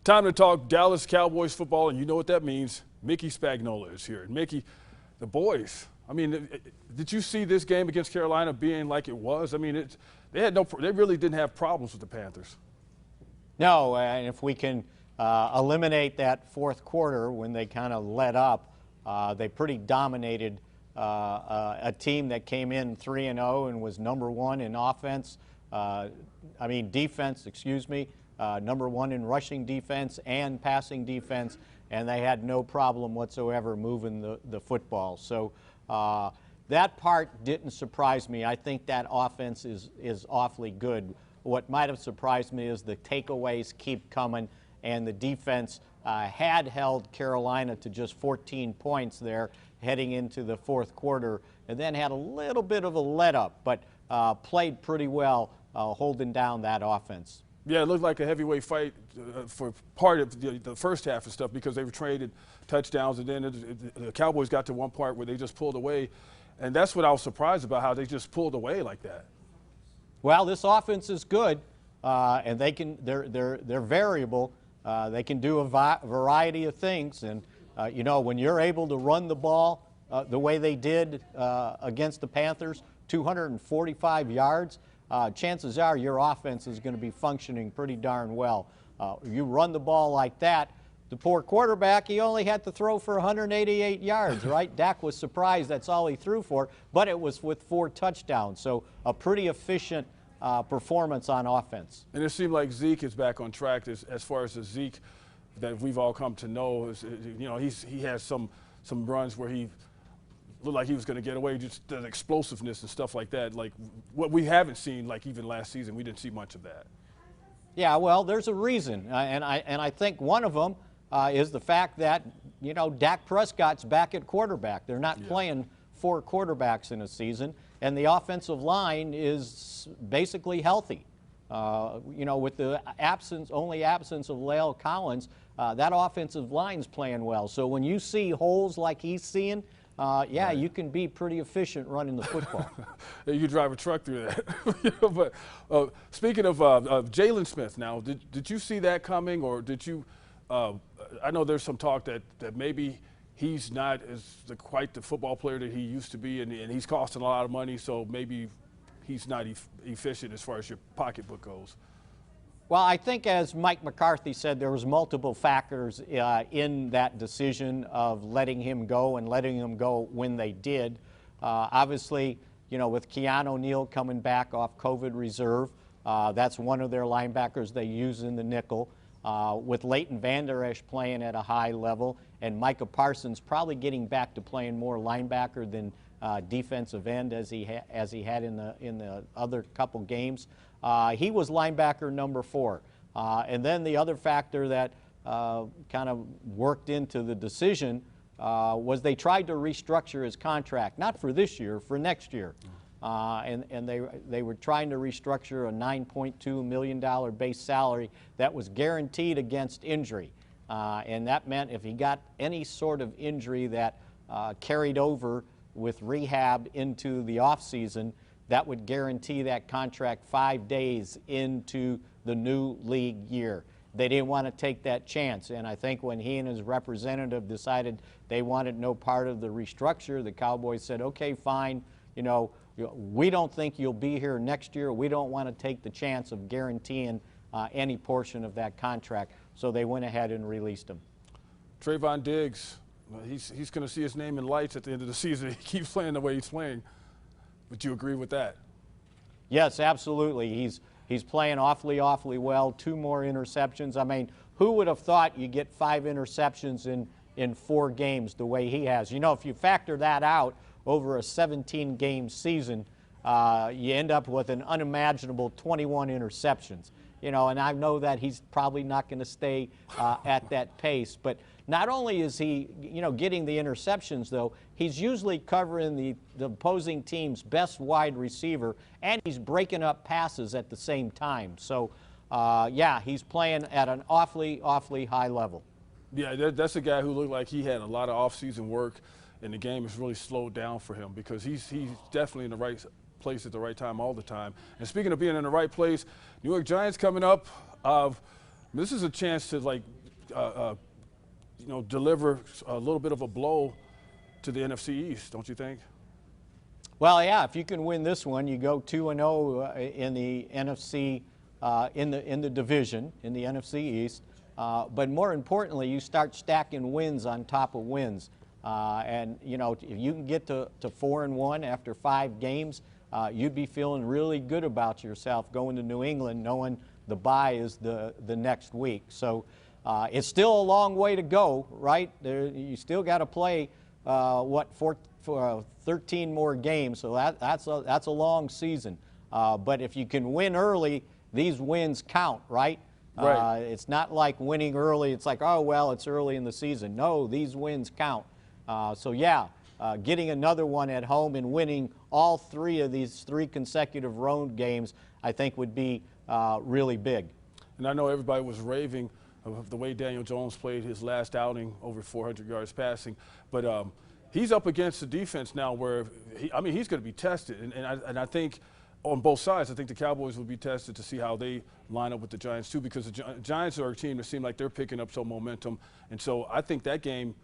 Time to talk Dallas Cowboys football, and you know what that means. Mickey Spagnola is here. And Mickey, the boys, I mean, did you see this game against Carolina being like it was? I mean, they really didn't have problems with the Panthers. No, and if we can eliminate that fourth quarter when they kind of let up, they pretty dominated a team that came in 3-0 and was #1 in offense. Defense, excuse me. #1 in rushing defense and passing defense, and they had no problem whatsoever moving the football. So that part didn't surprise me. I think that offense is awfully good. What might have surprised me is the takeaways keep coming, and the defense had held Carolina to just 14 points there heading into the fourth quarter, and then had a little bit of a let-up, but played pretty well holding down that offense. Yeah, it looked like a heavyweight fight for part of the first half and stuff because they were traded touchdowns, and then the Cowboys got to one part where they just pulled away, and that's what I was surprised about, how they just pulled away like that. Well, this offense is good, and they're variable. They can do a variety of things, and when you're able to run the ball the way they did against the Panthers, 245 yards. Chances are your offense is going to be functioning pretty darn well. You run the ball like that, the poor quarterback, he only had to throw for 188 yards, right? Dak was surprised that's all he threw for, but it was with 4 touchdowns. So a pretty efficient performance on offense. And it seemed like Zeke is back on track as far as the Zeke that we've all come to know. He has some runs where he looked like he was going to get away, just the explosiveness and stuff like that. Like what we haven't seen, like even last season, we didn't see much of that. Yeah, well, there's a reason, and I think one of them is the fact that Dak Prescott's back at quarterback. They're not playing 4 quarterbacks in a season, and the offensive line is basically healthy. With the only absence of La'el Collins, that offensive line's playing well. So when you see holes like he's seeing, you can be pretty efficient running the football. You can drive a truck through that. But speaking of Jalen Smith, now, did you see that coming, or did you? I know there's some talk that maybe he's not quite the football player that he used to be, and he's costing a lot of money, so maybe he's not efficient as far as your pocketbook goes. Well, I think, as Mike McCarthy said, there was multiple factors in that decision of letting him go and letting him go when they did. Obviously, with Keanu Neal coming back off COVID reserve, that's one of their linebackers they use in the nickel. With Leighton Vander Esch playing at a high level, and Micah Parsons probably getting back to playing more linebacker than defensive end as he had in the other couple games. He was linebacker #4. And then the other factor that kind of worked into the decision was they tried to restructure his contract, not for this year, for next year. And they were trying to restructure a $9.2 million base salary that was guaranteed against injury. And that meant if he got any sort of injury that carried over with rehab into the offseason, that would guarantee that contract 5 days into the new league year. They didn't want to take that chance, and I think when he and his representative decided they wanted no part of the restructure, the Cowboys said, okay, fine, we don't think you'll be here next year. We don't want to take the chance of guaranteeing any portion of that contract, so they went ahead and released him. Trayvon Diggs, he's going to see his name in lights at the end of the season. He keeps playing the way he's playing. Would you agree with that? Yes, absolutely. He's playing awfully well. 2 more interceptions. I mean, who would have thought you get 5 interceptions in 4 games the way he has? If you factor that out over a 17-game season, you end up with an unimaginable 21 interceptions. And I know that he's probably not going to stay at that pace, but not only is he, getting the interceptions, though, he's usually covering the opposing team's best wide receiver, and he's breaking up passes at the same time. So, he's playing at an awfully high level. Yeah, that's a guy who looked like he had a lot of off-season work, and the game has really slowed down for him because he's definitely in the right place at the right time all the time. And speaking of being in the right place, New York Giants coming up. This is a chance to, like, deliver a little bit of a blow to the NFC East, don't you think? Well, yeah, if you can win this one, you go 2-0 in the NFC, in the division, in the NFC East. But more importantly, you start stacking wins on top of wins. And, you know, if you can get to 4-1 after 5 games, you'd be feeling really good about yourself going to New England, knowing the bye is the next week. So it's still a long way to go, right? You still got to play, 13 more games, so that's a long season. But if you can win early, these wins count, right? Right. It's not like winning early. It's like, oh, well, it's early in the season. No, these wins count. So, yeah, getting another one at home and winning all 3 of these 3 consecutive road games, I think would be really big. And I know everybody was raving of the way Daniel Jones played his last outing, over 400 yards passing. But he's up against a defense now where, he's going to be tested. And I think on both sides, I think the Cowboys will be tested to see how they line up with the Giants too, because the Giants are a team that seem like they're picking up some momentum. And so I think that game,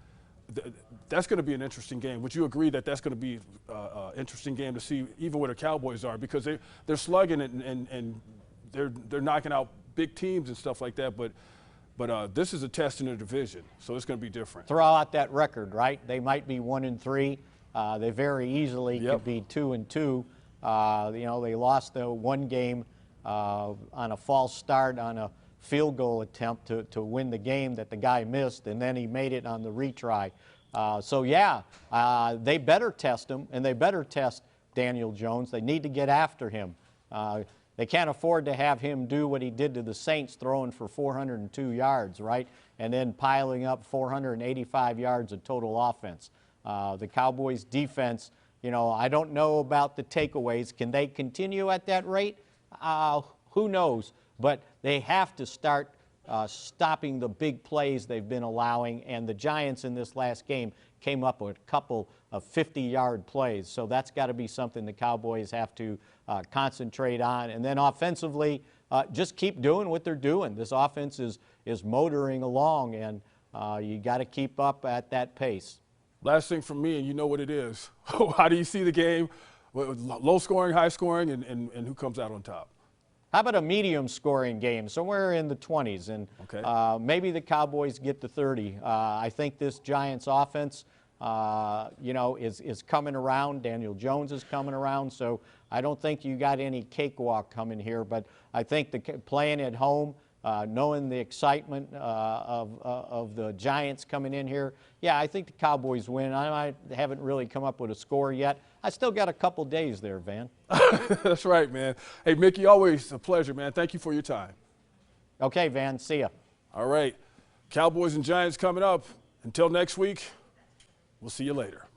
that's going to be an interesting game. Would you agree that that's going to be an interesting game to see, even where the Cowboys are, because they're slugging it and they're knocking out big teams and stuff like that, but this is a test in the division, so it's going to be different. Throw out that record, right? They might be 1-3. They very easily could be 2-2. You know, they lost the one game on a false start on a field goal attempt to win the game that the guy missed, and then he made it on the retry. So, yeah, they better test him, and they better test Daniel Jones. They need to get after him. They can't afford to have him do what he did to the Saints, throwing for 402 yards, right, and then piling up 485 yards of total offense. The Cowboys' defense, you know, I don't know about the takeaways. Can they continue at that rate? Who knows? But they have to start stopping the big plays they've been allowing, and the Giants in this last game came up with a couple of 50-yard plays. So that's got to be something the Cowboys have to concentrate on. And then offensively, just keep doing what they're doing. This offense is motoring along, and you got to keep up at that pace. Last thing from me, and you know what it is. How do you see the game? Low scoring, high scoring, and who comes out on top? How about a medium scoring game, somewhere in the 20s, and okay. Maybe the Cowboys get to 30. I think this Giants offense, you know, is coming around. Daniel Jones is coming around, so I don't think you got any cakewalk coming here, but I think playing at home, knowing the excitement of the Giants coming in here, yeah, I think the Cowboys win. I haven't really come up with a score yet. I still got a couple days there, Van. That's right, man. Hey, Mickey, always a pleasure, man. Thank you for your time. Okay, Van, see ya. All right. Cowboys and Giants coming up. Until next week, we'll see you later.